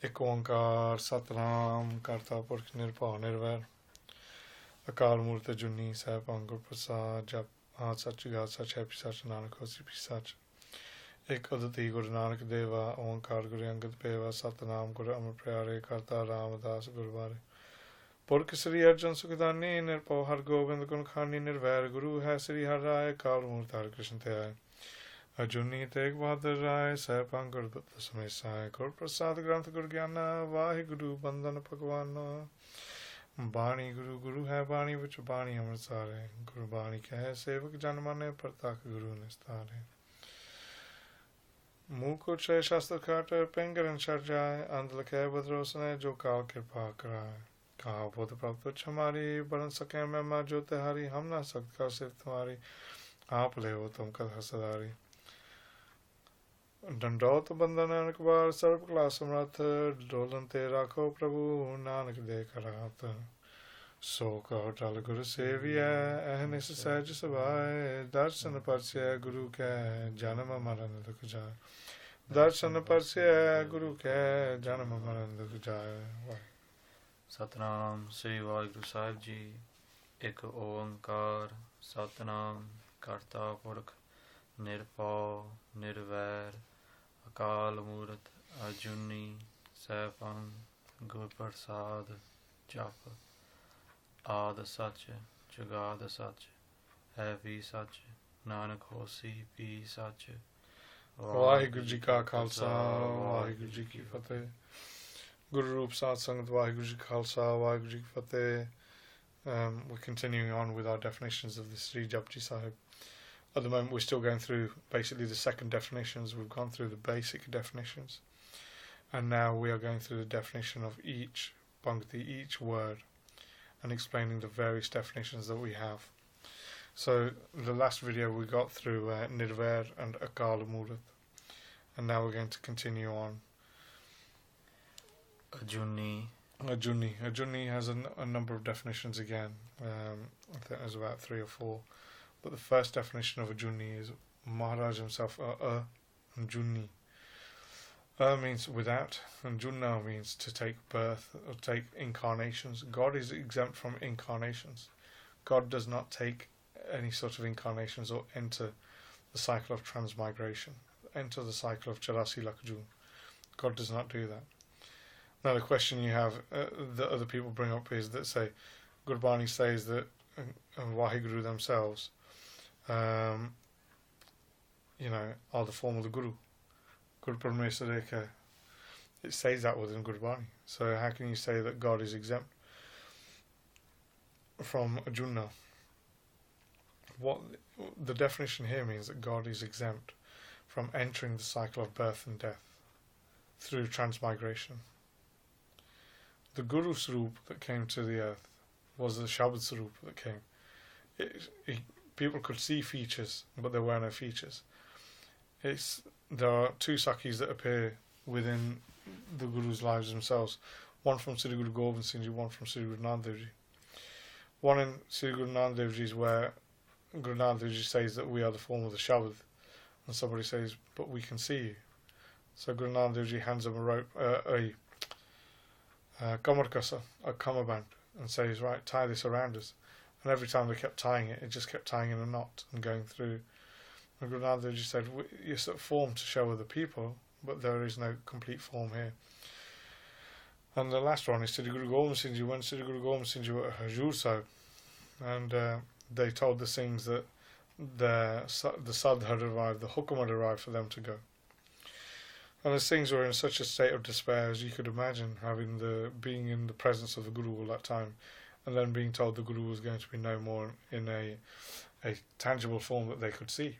ਇੱਕ ਓਂਕਾਰ ਸਤਨਾਮ ਕਰਤਾ ਪੁਰਖ ਨਿਰਭਉ ਨਿਰਵੈਰ ਅਕਾਲ ਮੂਰਤ ਅਜੂਨੀ ਸੈਭੰ ਗੁਰ ਪ੍ਰਸਾਦ ਜਪ ਆਦ ਸੱਚ ਜੁਗਾਦ ਸੱਚ ਹੈ ਸੱਚ ਨਾਨਕ ਹੋਸੀ ਵੀ ਸੱਚ ਇੱਕ ਅਦਤੀ ਗੁਰੂ ਨਾਨਕ ਦੇਵਾ ਓਂਕਾਰ ਗੁਰੂ ਅੰਗਦ ਪੇਵਾ ਸਤਨਾਮ ਗੁਰੂ ਅਮਰ ਪਿਆਰੇ ਕਰਤਾ ਰਾਮਦਾਸ ਗੁਰਬਾਰੇ ਪੁਰਖ ਸ੍ਰੀ ਅਰਜਨ ਸੁਖਦਾਨੀ ਨਿਰਭਉ ਹਰ ਗੋਬਿੰਦ ਗੁਣ ਖਾਨੀ ਨਿਰਵੈਰ ਗੁਰੂ ਹੈ ਸ੍ਰੀ ਹਰਿ ਰਾਇ ਕਾਲ ਮੂਰਤ ਹਰਿ ਕ੍ਰਿਸ਼ਨ ਤੇ ਆਏ ਅਜੂਨੀ ਤੇਗ ਬਹਾਦਰ ਰਾਏ ਸਹਿਬੰ ਗੁਰਦੁੱਤ ਸਮੇਸਾਏ ਗੁਰ ਪ੍ਰਸਾਦ ਗ੍ਰੰਥ ਗੁਰ ਗਿਆਨ ਵਾਹਿਗੁਰੂ ਬੰਦਨ ਭਗਵਾਨ ਬਾਣੀ ਗੁਰੂ ਗੁਰੂ ਹੈ ਬਾਣੀ ਵਿੱਚ ਬਾਣੀ ਅੰਮ੍ਰਿਤ ਸਾਰੇ ਗੁਰਬਾਣੀ ਕਹੈ ਸੇਵਕ ਜਨ ਮਾਨੇ ਪ੍ਰਤਖ ਗੁਰੂ ਨਿਸਤਾਰੇ ਮੂਹ ਕੋ ਛੇ ਸ਼ਾਸਤਰ ਖਾਟ ਪਿੰਗਰਨ ਛੜ ਜਾਏ ਅੰਧ ਲਖੈ ਬਦਰੋਸਨੇ ਜੋ ਕਾਲ ਕਿਰਪਾ ਕਰਾਏ कहा बुध प्राप्त तुच्छ हमारी बरन सके महिमा जो तिहारी हम ना सक्त कर सिर्फ तुम्हारी आप ले हो तुम कथा सदारी डंडौत बंदन नानक बार सर्व कला समर्थ डोलन ते राखो प्रभु नानक दे करात सो कहो टल गुरु सेविय अहनिस सहज सभाए दर्शन परस्य गुरु कै जन्म मरण दुख जाए दर्शन परस्य गुरु कै जन्म मरण दुख जाए ਸਤਨਾਮ ਸ੍ਰੀ ਵਾਹਿਗੁਰੂ ਸਾਹਿਬ ਜੀ। ਇੱਕ ਓੰਕਾਰ ਸਤਨਾਮ ਕਰਤਾ ਪੁਰਖ ਨਿਰਭਉ ਨਿਰਵੈਰ ਅਕਾਲ ਮੂਰਤ ਅਜੂਨੀ ਸੈਭੰ ਗੁਰ ਪ੍ਰਸਾਦ ਜਪ ਆਦ ਸੱਚ ਜੁਗਾਦ ਸੱਚ ਹੈ ਵੀ ਸੱਚ ਨਾਨਕ ਹੋਸੀ ਵੀ ਸੱਚ। ਵਾਹਿਗੁਰੂ ਜੀ ਕਾ ਖਾਲਸਾ ਵਾਹਿਗੁਰੂ ਜੀ ਕੀ ਫਤਿਹ। Guru Rup Sat Sangat Vaheguru Ji Khalsa Vaheguru Ji Ki Fateh. We're continuing on with our definitions of the Sri Japji Sahib. At the moment we're still going through basically the second definitions. We've gone through the basic definitions and now we are going through the definition of each pankti, each word, and explaining the various definitions that we have. So the last video we got through Nirvair and Akal Murat, and now we're going to continue on. Ajuni has a number of definitions again. I think there's about 3 or 4. But the first definition of Ajuni is Maharaj himself, Ajuni. Means without, and Junna means to take birth or take incarnations. God is exempt from incarnations. God does not take any sort of incarnations or enter the cycle of transmigration, enter the cycle of Charasi Lakjun. God does not do that. Now the question you have that other people bring up is that say Gurbani says that Vaheguru themselves are the form of the Guru. Guru Parameswarik, it says that within Gurbani. So how can you say that God is exempt from Ajuna? What the definition here means that God is exempt from entering the cycle of birth and death through transmigration. The Guru Swarup that came to the earth was the Shabad Swarup that came. People could see features, but there were no features. There are 2 Sakhis that appear within the Guru's lives themselves. One from Sri Guru Gobind Singh Ji, one from Sri Guru Nanak Dev Ji. One in Sri Guru Nanak Dev Ji is where Guru Nanak Dev Ji says that we are the form of the Shabad, and somebody says, but we can see you. So Guru Nanak Dev Ji hands him a rope, Kamarkasa, a cummerbund, and says, right, tie this around us. And every time they kept tying it, it just kept tying in a knot and going through. And Guru Nanak Dev Ji said, you're sort of formed to show other people, but there is no complete form here. And the last one is Sri Guru Gobind Singh Ji. When Sri Guru Gobind Singh Ji were at Hajur Sahib, and they told the Singhs that the Sad had arrived, the Hukum had arrived for them to go. And the Singhs were in such a state of despair, as you could imagine, being in the presence of the Guru all that time, and then being told the Guru was going to be no more in a tangible form that they could see.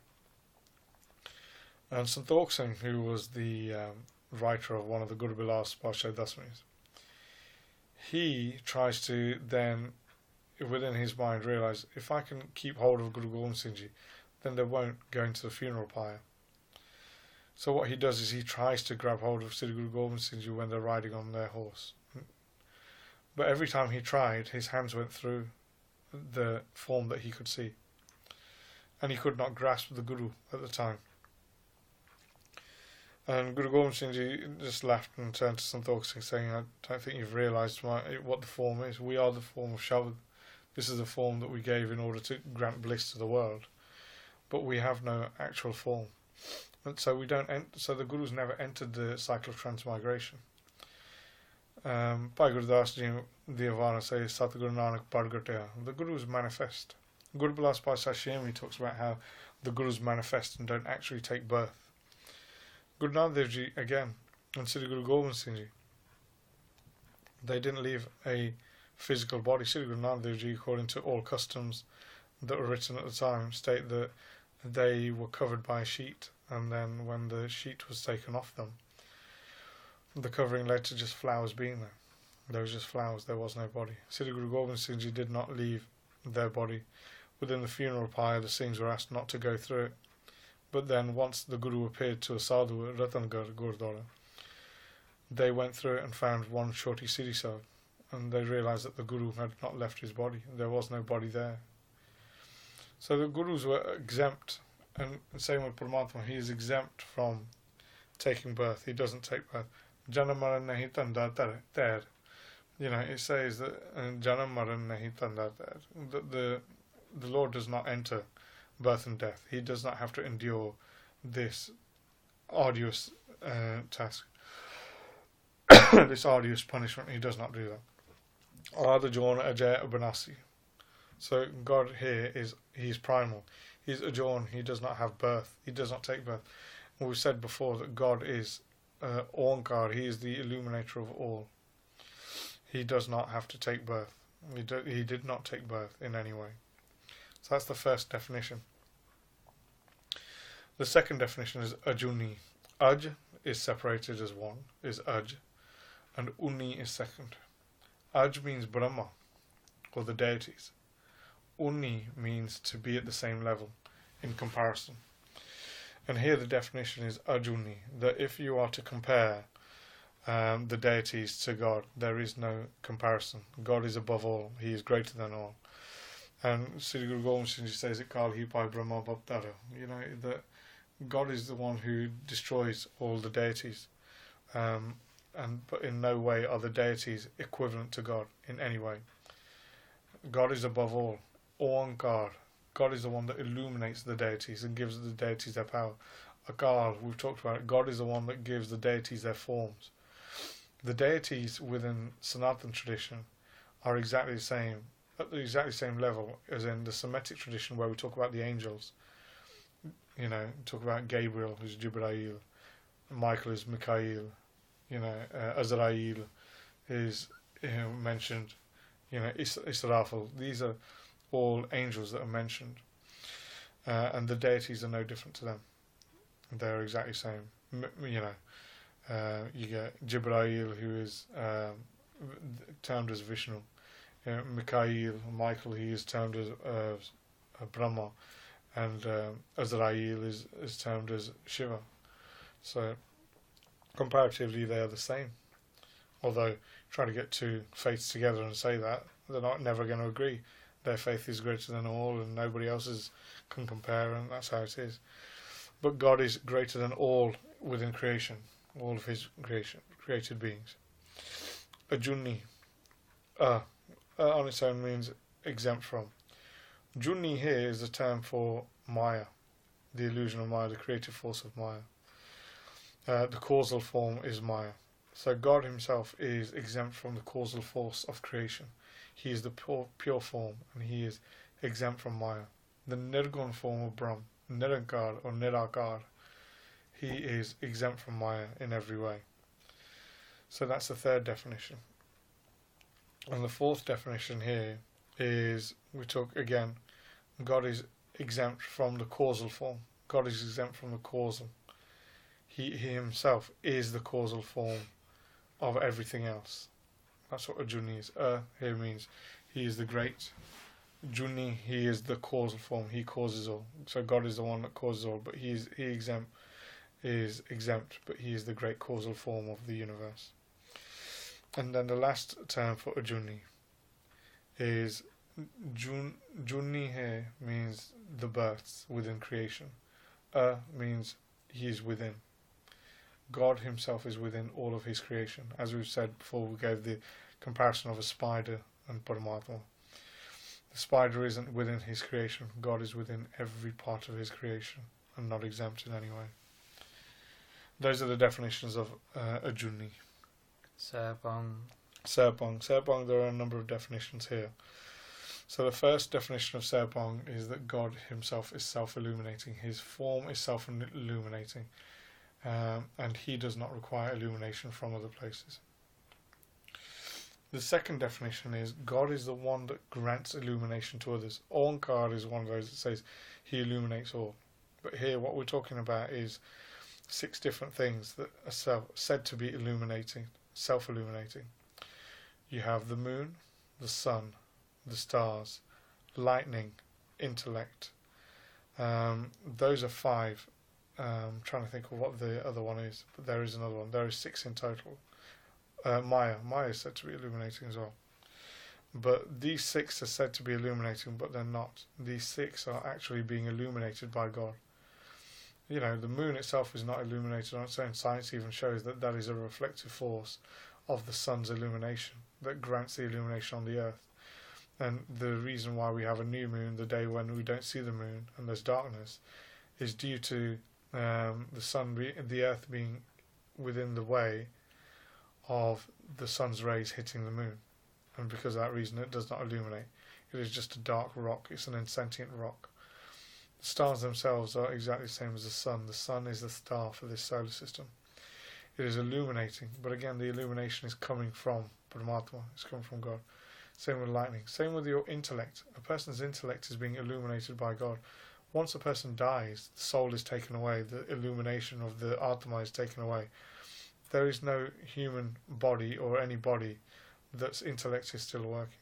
And Santokh Singh, who was the writer of one of the Guru Bilas Parsha Dasmis, he tries to then, within his mind, realise, if I can keep hold of Guru Gobind Singh Ji, then they won't go into the funeral pyre. So what he does is he tries to grab hold of Sri Guru Gobind Singh Ji when they're riding on their horse. But every time he tried, his hands went through the form that he could see. And he could not grasp the Guru at the time. And Guru Gobind Singh Ji just laughed and turned to Sant Tokh Singh saying, I don't think you've realised what the form is. We are the form of Shabad. This is the form that we gave in order to grant bliss to the world. But we have no actual form. And so we don't. So the Gurus never entered the cycle of transmigration. Bhai Gurdas Ji Diavana says, Satguru Nanak Pargataya. The Gurus manifest. Guru Bilas Bhai Sashimi talks about how the Gurus manifest and don't actually take birth. Guru Nanak Dev Ji again, and Sri Guru Gobind Singh Ji, they didn't leave a physical body. Sri Guru Nanak Dev Ji, according to all customs that were written at the time, state that they were covered by a sheet, and then when the sheet was taken off them, the covering led to just flowers being there. There was just flowers, there was no body. Sri Guru Gobind Singh Ji did not leave their body. Within the funeral pyre, the Singhs were asked not to go through it. But then, once the Guru appeared to a sadhu at Ratangarh Gurdwara, they went through it and found one Choti Siri Sahib, and they realised that the Guru had not left his body. There was no body there. So the Gurus were exempt, and same with Paramatma, he is exempt from taking birth. He doesn't take birth. Janam maran nahi tanda ter. You know, it says that Janam maran nahi tanda ter. The Lord does not enter birth and death. He does not have to endure this arduous task, this arduous punishment. He does not do that. Adajorn Ajay Abanasi. So God here he's primal. He's Ajorn. He does not have birth. He does not take birth. And we've said before that God is Onkar. He is the illuminator of all. He does not have to take birth. He did not take birth in any way. So that's the first definition. The second definition is Ajuni. Aj is separated as one, is Aj, and Uni is second. Aj means Brahma, or the deities. Uni means to be at the same level, in comparison. And here the definition is Ajuni, that if you are to compare the deities to God, there is no comparison. God is above all. He is greater than all. And Sri Guru Gobind Singh Ji says it, Kal Hi Pai Brahma Baptara. You know, that God is the one who destroys all the deities. But in no way are the deities equivalent to God in any way. God is above all. Oankar. God is the one that illuminates the deities and gives the deities their power. Akal, we've talked about it. God is the one that gives the deities their forms. The deities within Sanatana tradition are exactly the same, at the exactly same level as in the Semitic tradition where we talk about the angels. You know, talk about Gabriel, who's Jibrail, Michael is Mikhail, you know, Azrael is mentioned, you know, Israfil. These are all angels that are mentioned. And the deities are no different to them. They're exactly the same. You know, you get Jibrail, who is termed as Vishnu. Mikhail, Michael, he is termed as Brahma, and Azrael is termed as Shiva. So comparatively they are the same. Although trying to get two faiths together and say that, they're never going to agree. Their faith is greater than all and nobody else's can compare, and that's how it is. But God is greater than all within creation, all of his created beings. Ajuni, on its own means exempt from. Juni here is the term for Maya, the illusion of Maya, the creative force of Maya. The causal form is Maya. So God himself is exempt from the causal force of creation. He is the pure form, and he is exempt from Maya. The Nirgun form of Brahm, Nirankar or Nirakar, he is exempt from Maya in every way. So that's the third definition. And the fourth definition here is, we talk again, God is exempt from the causal form. God is exempt from the causal. He himself is the causal form of everything else. That's what Ajuni is. Here means he is the great. Juni, he is the causal form. He causes all. So God is the one that causes all, but he is exempt, but he is the great causal form of the universe. And then the last term for Ajuni is Juni here means the births within creation. Means he is within. God himself is within all of his creation. As we've said before, we gave the comparison of a spider and Paramatma. The spider isn't within his creation. God is within every part of his creation and not exempt in any way. Those are the definitions of Ajuni. Saibhan. Saibhan, there are a number of definitions here. So the first definition of Saibhan is that God himself is self-illuminating. His form is self-illuminating. And he does not require illumination from other places. The second definition is God is the one that grants illumination to others. Ankar is one of those that says he illuminates all. But here what we're talking about is 6 different things that are said to be illuminating, self-illuminating. You have the moon, the sun, the stars, lightning, intellect. Those are 5. I'm trying to think of what the other one is, but there is another one. There is 6 in total. Maya is said to be illuminating as well. But these 6 are said to be illuminating, but they're not. These 6 are actually being illuminated by God. You know, the moon itself is not illuminated on its own. Science even shows that that is a reflective force of the sun's illumination that grants the illumination on the earth. And the reason why we have a new moon, the day when we don't see the moon and there's darkness, is due to the earth being within the way of the sun's rays hitting the moon, and because of that reason it does not illuminate. It is just a dark rock. It's an insentient rock. The stars themselves are exactly the same as the sun. The sun is the star for this solar system. It is illuminating, but again the illumination is coming from Paramatma. It's coming from God. Same with lightning. Same with your intellect. A person's intellect is being illuminated by God. Once a person dies, the soul is taken away, the illumination of the Atma is taken away. There is no human body or any body that's intellect is still working.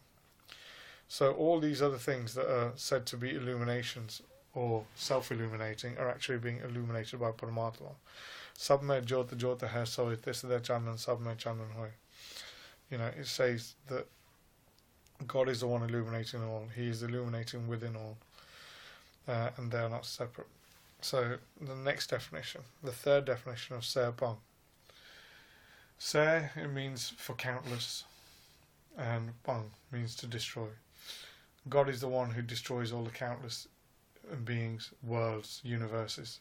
So all these other things that are said to be illuminations or self-illuminating are actually being illuminated by Paramatma. Sabme Jota Jota hai soi tisde chandan sabme chandan hoy. You know, it says that God is the one illuminating all. He is illuminating within all. And they are not separate. So the next definition, the third definition of Saibhan. Se, it means for countless, and Bang means to destroy. God is the one who destroys all the countless beings, worlds, universes.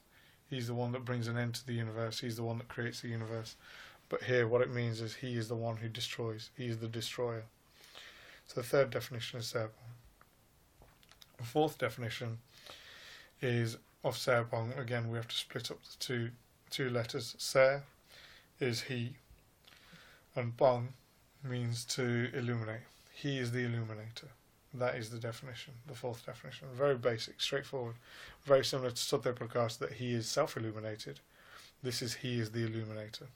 He's the one that brings an end to the universe. He's the one that creates the universe. But here what it means is he is the one who destroys. He is the destroyer. So the third definition is Saibhan. The fourth definition is of Saibhan. Again, we have to split up the two letters. Se is he, and Bang means to illuminate. He is the illuminator. That is the definition, the fourth definition. Very basic, straightforward, very similar to Satya Prakash, that he is self-illuminated. This is he is the illuminator.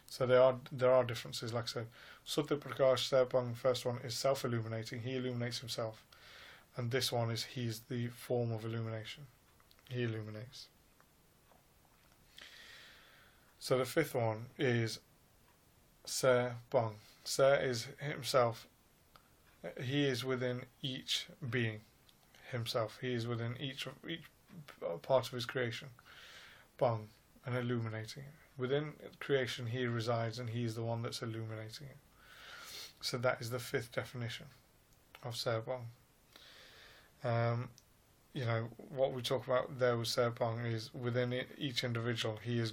So there are differences, like I said. Satya Prakash, Saibhan, first one is self-illuminating. He illuminates himself. And this one is he is the form of illumination. He illuminates. So the fifth one is Saibhan. Se is himself. He is within each being himself. He is within each part of his creation. Bang, and illuminating it. Within creation he resides, and he is the one that's illuminating it. So that is the fifth definition of Saibhan. You know, what we talk about there with Saibhan is within each individual he is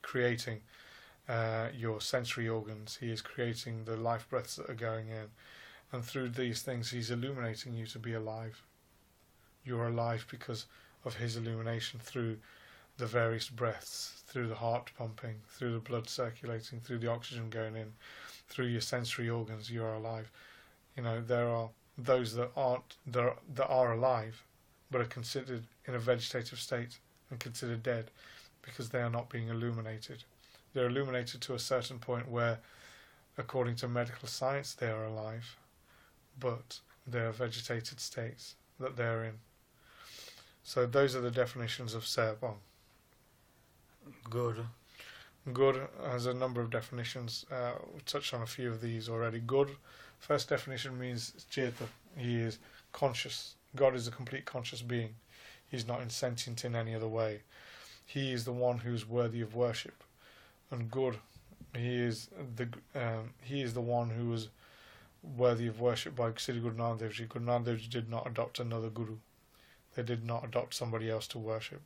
creating your sensory organs. He is creating the life breaths that are going in. And through these things he's illuminating you to be alive. You're alive because of his illumination through the various breaths, through the heart pumping, through the blood circulating, through the oxygen going in, through your sensory organs. You are alive. You know, there are those that are alive but are considered in a vegetative state and considered dead because they are not being illuminated. They're illuminated to a certain point where, according to medical science, they are alive, but they are vegetated states that they're in. So those are the definitions of Saibhan. Gur. Gur has a number of definitions. We touched on a few of these already. Gur, first definition means Cheta. He is conscious. God is a complete conscious being. He's not insentient in any other way. he is the one who is worthy of worship. And Gur, he is the one who is worthy of worship by Sri Guru Nanak Dev Ji. Guru Nanak Dev Ji did not adopt another guru. They did not adopt somebody else to worship.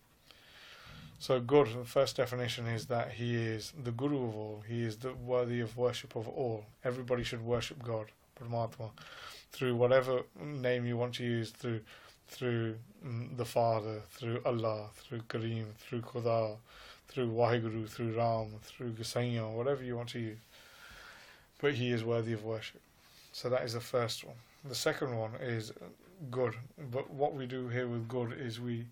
So Gur, the first definition is that he is the guru of all. He is the worthy of worship of all. Everybody should worship God, Paramatma, through whatever name you want to use, through the Father, through Allah, through Kareem, through Khuda, through Waheguru, through Ram, through Gosaiya, whatever you want to use. But he is worthy of worship. So that is the first one. The second one is Gur. But what we do here with Gur is we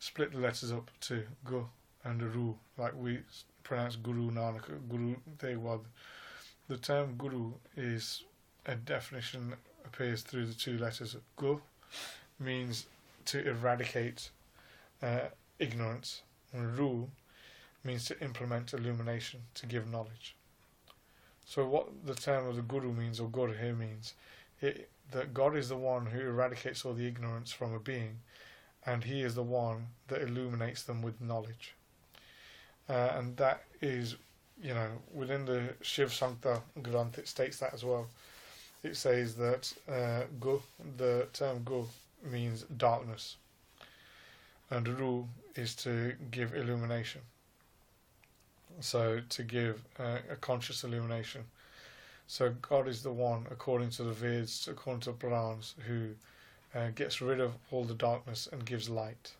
split the letters up to Gu and Ru, like we pronounce Guru Nanak, Guru Tegwad. The term Guru is a definition that appears through the two letters. Gu means to eradicate ignorance, and Ru means to implement illumination, to give knowledge. So what the term of the Guru means, or Gur here means, that God is the one who eradicates all the ignorance from a being, and he is the one that illuminates them with knowledge. And that is, within the Shiv Sankta Granth, it states that as well. It says that the term Gu means darkness, and Ru is to give illumination. So to give a conscious illumination. So God is the one, according to the Vedas, according to the Purans, who gets rid of all the darkness and gives light.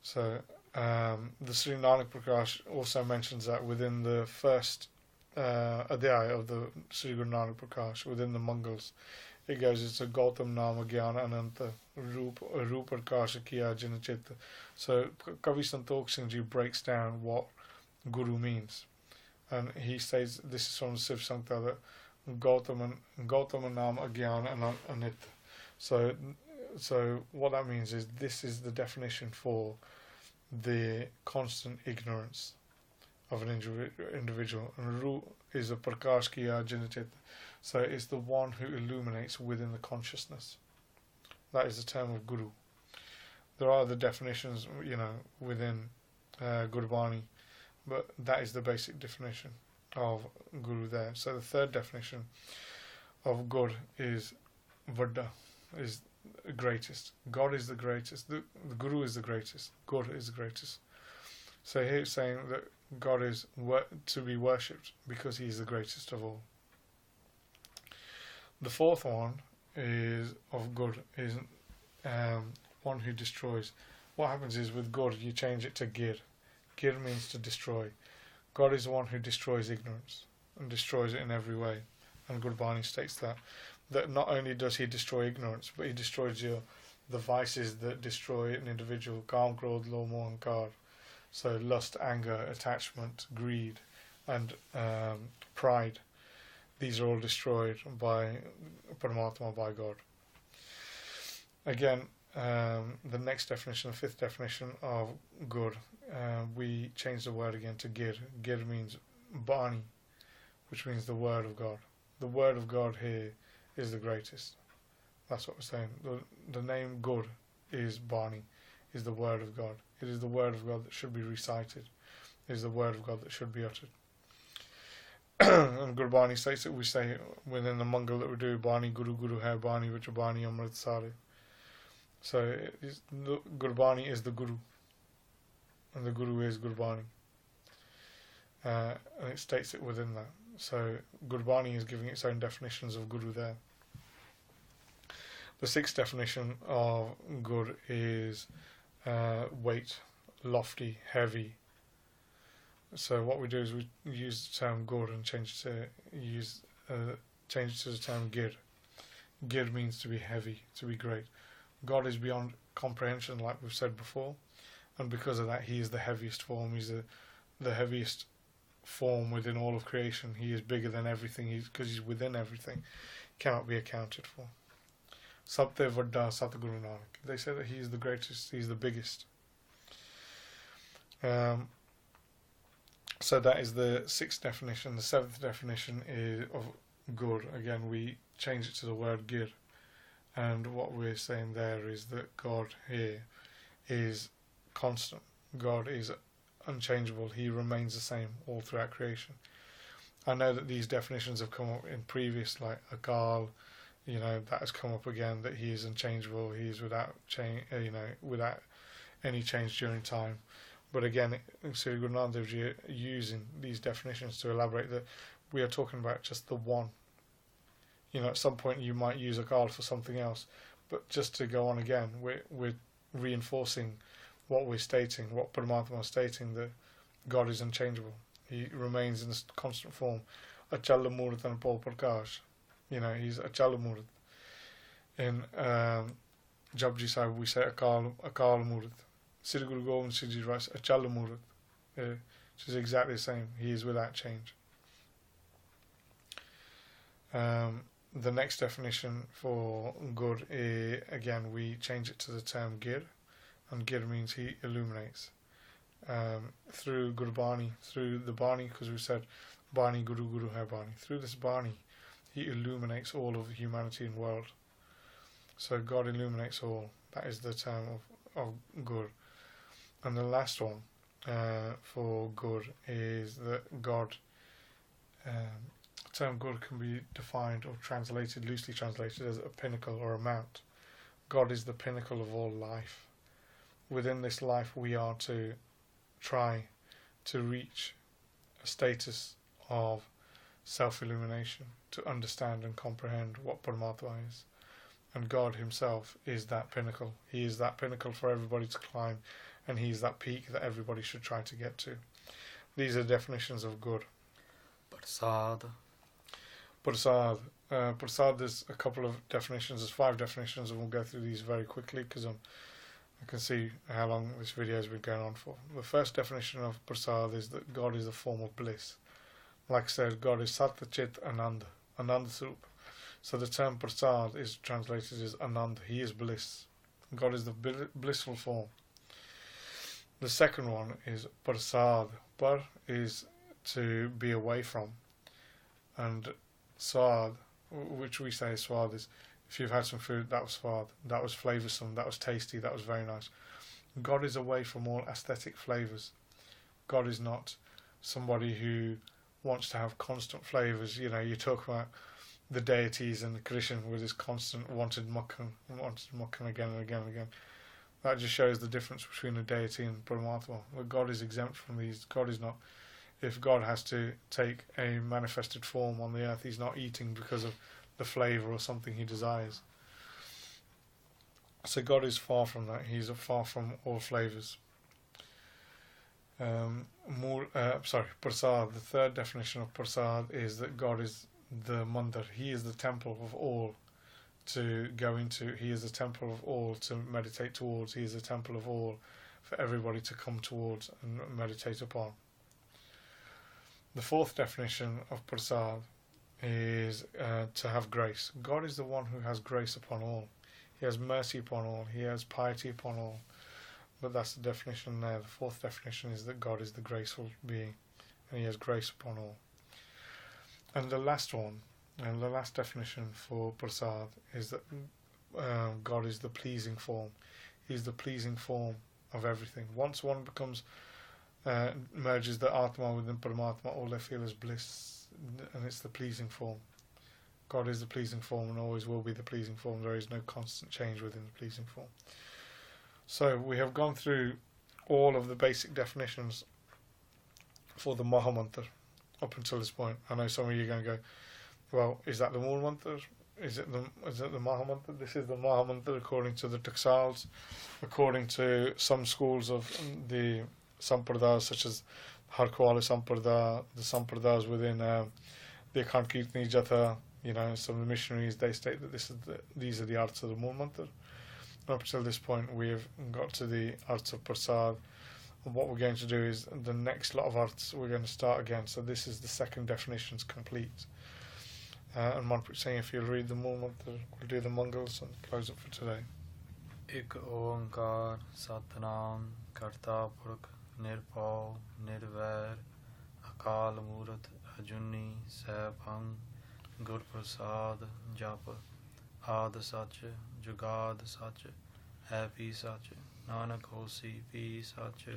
So the Sri Nanak Prakash also mentions that within the first adhyaya of the Sri Guru Nanak Prakash, within the Mangals, it goes, it's a Gautam Nama Gyana Ananta Rupa Prakasha Kiya Jinachitta. So Kavi Santokh Singh Ji breaks down what Guru means. And he says, this is from the Shiv Sankta, that Gautama Nama Gyana Anita. So what that means is, this is the definition for the constant ignorance of an individual. And Ru is a Prakash Kiya Jinachitta. So it's the one who illuminates within the consciousness. That is the term of Guru. There are other definitions, within Gurbani, but that is the basic definition of Guru there. So the third definition of Gur is Vadda, is the greatest. God is the greatest. The Guru is the greatest. Gur is the greatest. So here it's saying that God is to be worshipped because he is the greatest of all. The fourth one is of Gur is one who destroys. What happens is with Gur you change it to Gir. Gir means to destroy. God is the one who destroys ignorance and destroys it in every way. And Gurbani states that not only does he destroy ignorance, but he destroys the vices that destroy an individual. Kam, Krodh, Loh, Moh, Ahankar. So lust, anger, attachment, greed, and pride. These are all destroyed by Paramatma, by God. Again, the next definition, the fifth definition of Gur, we change the word again to Gir. Gir means Bani, which means the word of God. The word of God here is the greatest. That's what we're saying. The name Gur is Bani, is the word of God. It is the word of God that should be recited. It is the word of God that should be uttered. And Gurbani states that we say within the Mangal that we do, Bani Guru Guru Hai Bani Vicha Bani Amrit Sare. So Gurbani is the Guru, and the Guru is Gurbani, and it states it within that. So Gurbani is giving its own definitions of Guru there. The sixth definition of Gur is weight, lofty, heavy. So what we do is we use the term Gur and change it to the term Gir. Gir means to be heavy, to be great. God is beyond comprehension, like we've said before, and because of that, he is the heaviest form. He's the heaviest form within all of creation. He is bigger than everything, because he's within everything, cannot be accounted for. Sabte Vadda Satguru Nanak. They say that he is the greatest, he's the biggest. So that is the sixth definition. The seventh definition is of Gur. Again, we change it to the word Gir. And what we're saying there is that God here is constant. God is unchangeable. He remains the same all throughout creation. I know that these definitions have come up in previous, like Akal, that has come up again, that he is unchangeable, he is without change, without any change during time. But again, Sri Guru Nanak Dev Ji using these definitions to elaborate that we are talking about just the one. At some point you might use Akal for something else, but just to go on again, we're reinforcing what we're stating, what Paramatma is stating, that God is unchangeable. He remains in this constant form. Achala Murat and Paul Prakash. He's Achala Murat. In Japji Sahib we say Akal Murat. Sri Guru Gobind Singh Ji writes Achala Murat, which is exactly the same. He is without change. The next definition for Gur, again we change it to the term Gir, and Gir means he illuminates. Through Gurbani, through the Bani, because we said Bani Guru Guru Hai Bani. Through this Bani, he illuminates all of humanity and world. So God illuminates all. That is the term of Gur. And the last one for Gur is that God, the term Gur can be defined or translated, loosely translated, as a pinnacle or a mount. God is the pinnacle of all life. Within this life we are to try to reach a status of self-illumination, to understand and comprehend what Paramatma is. And God himself is that pinnacle. He is that pinnacle for everybody to climb, and he is that peak that everybody should try to get to. These are definitions of Gur. Parsad. Parsad, there's a couple of definitions, there's 5 definitions, and we'll go through these very quickly because I can see how long this video has been going on for. The first definition of Prasad is that God is a form of bliss. Like I said, God is Satta Chit Ananda Swarup. So the term Prasad is translated as Ananda. He is bliss. God is the blissful form. The second one is Prasad. Par is to be away from. And Swad, which we say Swad, is if you've had some food, that was Swad. That was flavoursome. That was tasty. That was very nice. God is away from all aesthetic flavours. God is not somebody who wants to have constant flavours. You talk about the deities and Krishna with his constant wanted mukhan again and again and again. That just shows the difference between a deity and Paramatma. But God is exempt from these. God is not. If God has to take a manifested form on the earth, he's not eating because of the flavour or something he desires. So God is far from that. He's far from all flavours. Prasad. The third definition of Prasad is that God is the mandir. He is the temple of all to go into. He is the temple of all to meditate towards. He is the temple of all for everybody to come towards and meditate upon. The fourth definition of Prasad is to have grace. God is the one who has grace upon all. He has mercy upon all. He has piety upon all. But that's the definition there. The fourth definition is that God is the graceful being, and he has grace upon all. And the last one, and the last definition for Prasad is that God is the pleasing form. He is the pleasing form of everything. Once one becomes merges the Atma within Paramatma, all they feel is bliss, and it's the pleasing form. God is the pleasing form and always will be the pleasing form. There is no constant change within the pleasing form. So we have gone through all of the basic definitions for the Mahamantra up until this point. I know some of you are going to go, well, is that the Mool Mantra? Is it the Mahamantra? This is the Mahamantra according to the taksals, according to some schools of the Sampardaic, such as Harkwala Sampardaic, the Sampardaics within the Akhand Kirtani Jatha, some of the missionaries, they state that these are the arts of the Mool Mantra. Up until this point, we have got to the arts of Prasad. And what we're going to do is the next lot of arts, we're going to start again. So this is the second definitions complete. And Kamalpreet Singh, if you'll read the Mool Mantra, we'll do the Mangals and close up for today. Ik Oankar Satnam Karta Purkh Nirpau Nirvair Akal Murat Ajuni Saibhan Gur Parsad Japa Ad Sach Jugad Sach Happy Sach Nanak ਹੋਸੀ ਵੀ ਸੱਚ।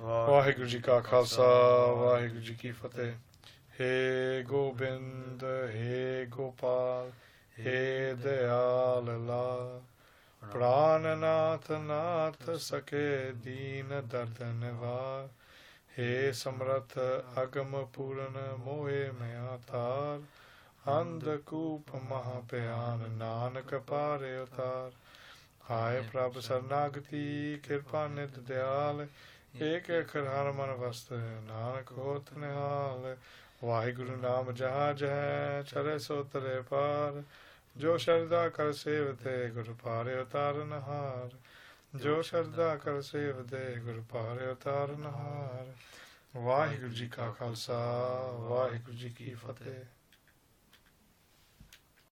ਵਾਹਿਗੁਰੂ ਜੀ ਕਾ ਖਾਲਸਾ ਵਾਹਿਗੁਰੂ ਜੀ ਕੀ ਫਤਿਹ। हे गोबिंद हे गोपाल हे दयाल लाल, प्राणनाथ नाथ सके दीन दर्द निवार। हे समर्थ अगम पूर्ण मोहे मया तार, अंधकूप महाभयान नानक पारे उतार। हाय प्रभ शरणागति कृपा निध दयाल, एक अखर हर मन वस्त नानक होत निहाल। वाहिगुरु नाम जहाज है चले सो तरे पार, जो शरदा कर सेवते गुरु पारे उतारन हार। जो शरदा कर सेवते गुरु पारे उतारन हार। वाहिगुरु जी का खालसा वाहिगुरु जी की फतेह।